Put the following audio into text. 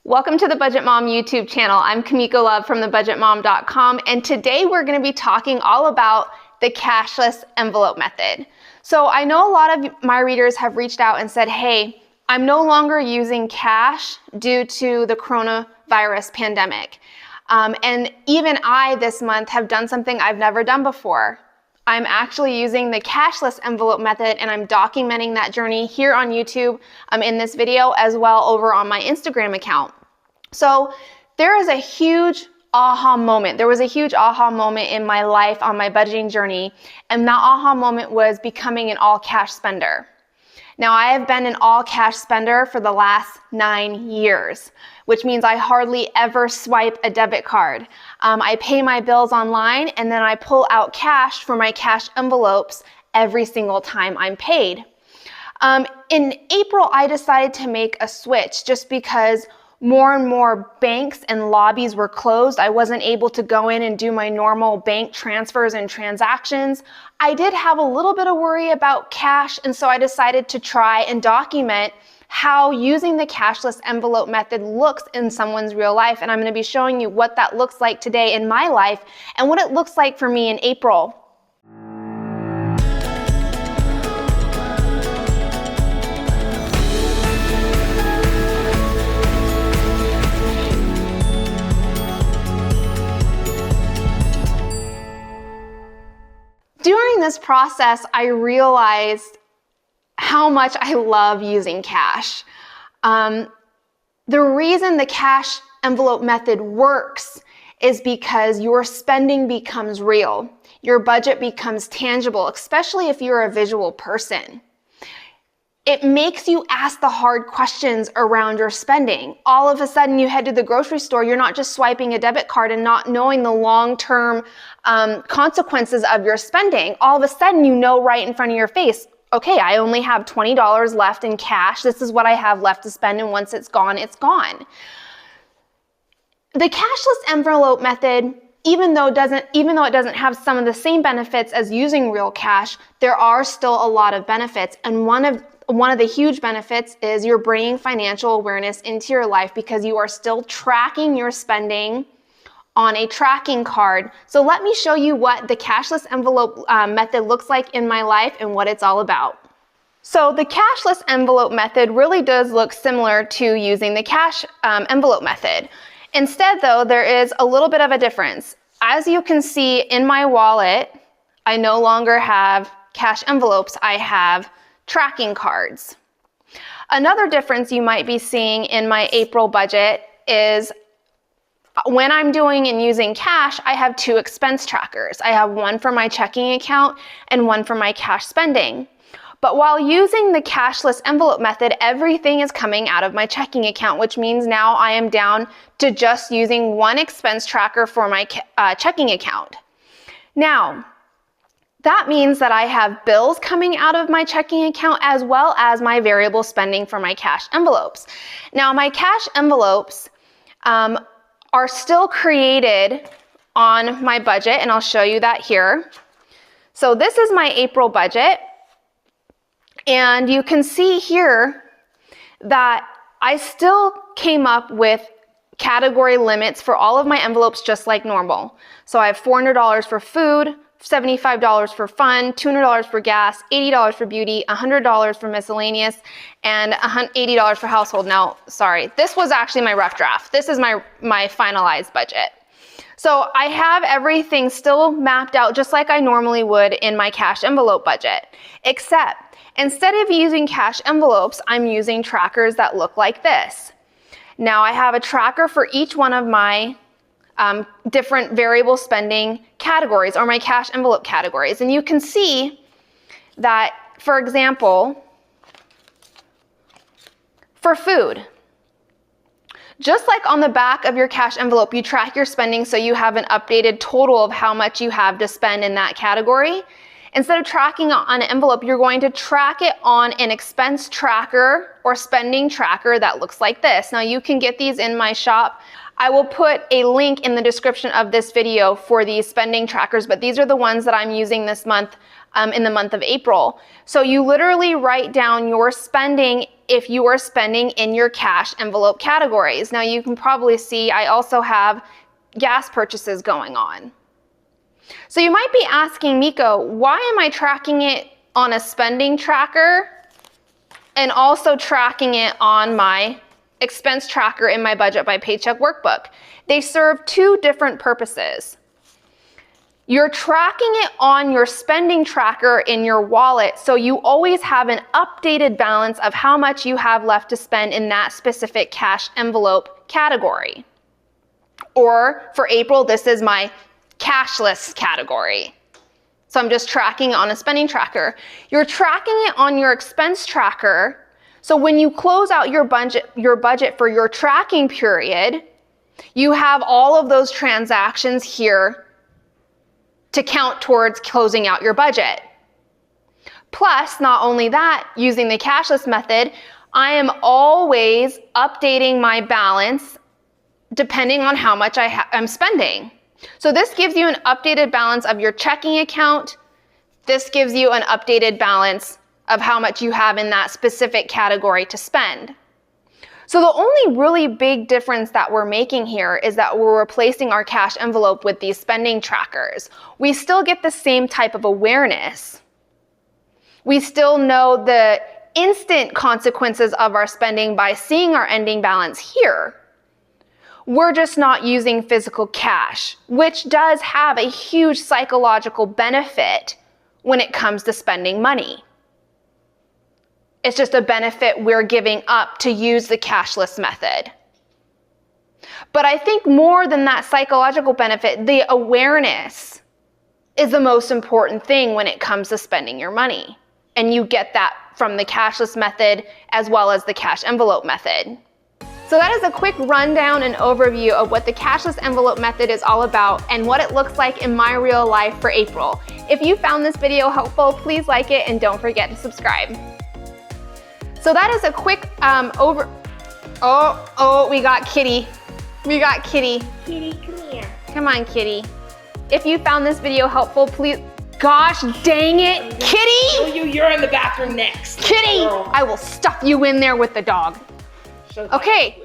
Welcome to the Budget Mom YouTube channel. I'm Kamiko Love from thebudgetmom.com, and today we're going to be talking all about the cashless envelope method. So I know a lot of my readers have reached out and said, hey, I'm no longer using cash due to the coronavirus pandemic. And even I this month have done something I've never done before. I'm actually using the cashless envelope method, and I'm documenting that journey here on YouTube in this video, as well over on my Instagram account. So there is a huge aha moment. There was a huge aha moment in my life on my budgeting journey, and that aha moment was becoming an all cash spender. Now, I have been an all cash spender for the last 9 years, which means I hardly ever swipe a debit card. I pay my bills online, and then I pull out cash for my cash envelopes every single time I'm paid. In April, I decided to make a switch just because more and more banks and lobbies were closed. I wasn't able to go in and do my normal bank transfers and transactions. I did have a little bit of worry about cash, and so I decided to try and document how using the cashless envelope method looks in someone's real life. And I'm going to be showing you what that looks like today in my life and what it looks like for me in April. During this process, I realized how much I love using cash. The reason the cash envelope method works is because your spending becomes real. Your budget becomes tangible, especially if you're a visual person. It makes you ask the hard questions around your spending. All of a sudden, you head to the grocery store, you're not just swiping a debit card and not knowing the long-term consequences of your spending. All of a sudden, you know right in front of your face, okay, I only have $20 left in cash. This is what I have left to spend, and once it's gone, it's gone. The cashless envelope method, even though it doesn't have some of the same benefits as using real cash, there are still a lot of benefits. And one of the huge benefits is you're bringing financial awareness into your life because you are still tracking your spending on a tracking card. So let me show you what the cashless envelope method looks like in my life and what it's all about. So the cashless envelope method really does look similar to using the cash envelope method. Instead, though, there is a little bit of a difference. As you can see in my wallet, I no longer have cash envelopes. I have tracking cards. Another difference you might be seeing in my April budget is when I'm doing and using cash, I have 2 expense trackers. I have one for my checking account and one for my cash spending. But while using the cashless envelope method, everything is coming out of my checking account, which means now I am down to just using one expense tracker for my checking account. Now, that means that I have bills coming out of my checking account as well as my variable spending for my cash envelopes. Now, my cash envelopes are still created on my budget, and I'll show you that here. So this is my April budget, and you can see here that I still came up with category limits for all of my envelopes just like normal. So I have $400 for food, $75 for fun, $200 for gas, $80 for beauty, $100 for miscellaneous, and $80 for household. Now, sorry, this was actually my rough draft. This is my finalized budget. So I have everything still mapped out just like I normally would in my cash envelope budget, except instead of using cash envelopes, I'm using trackers that look like this. Now I have a tracker for each one of my different variable spending categories or my cash envelope categories. And you can see that, for example, for food, just like on the back of your cash envelope, you track your spending so you have an updated total of how much you have to spend in that category. Instead of tracking it on an envelope, you're going to track it on an expense tracker or spending tracker that looks like this. Now you can get these in my shop. I will put a link in the description of this video for these spending trackers, but these are the ones that I'm using this month in the month of April. So you literally write down your spending if you are spending in your cash envelope categories. Now you can probably see I also have gas purchases going on. So you might be asking, Miko, why am I tracking it on a spending tracker and also tracking it on my expense tracker in my Budget by Paycheck workbook? They serve two different purposes. You're tracking it on your spending tracker in your wallet, so you always have an updated balance of how much you have left to spend in that specific cash envelope category. Or for April, this is my cashless category. So I'm just tracking on a spending tracker. You're tracking it on your expense tracker, so when you close out your budget for your tracking period, you have all of those transactions here to count towards closing out your budget. Plus, not only that, using the cashless method, I am always updating my balance depending on how much I'm spending. So this gives you an updated balance of your checking account. This gives you an updated balance of how much you have in that specific category to spend. So the only really big difference that we're making here is that we're replacing our cash envelope with these spending trackers. We still get the same type of awareness. We still know the instant consequences of our spending by seeing our ending balance here. We're just not using physical cash, which does have a huge psychological benefit when it comes to spending money. It's just a benefit we're giving up to use the cashless method. But I think more than that psychological benefit, the awareness is the most important thing when it comes to spending your money. And you get that from the cashless method as well as the cash envelope method. So that is a quick rundown and overview of what the cashless envelope method is all about and what it looks like in my real life for April. If you found this video helpful, please like it and don't forget to subscribe. So that is a quick we got Kitty. We got Kitty. Kitty, come here. Come on, Kitty. If you found this video helpful, please, gosh dang it, Kitty! You're in the bathroom next. Kitty, I will stuff you in there with the dog. Okay.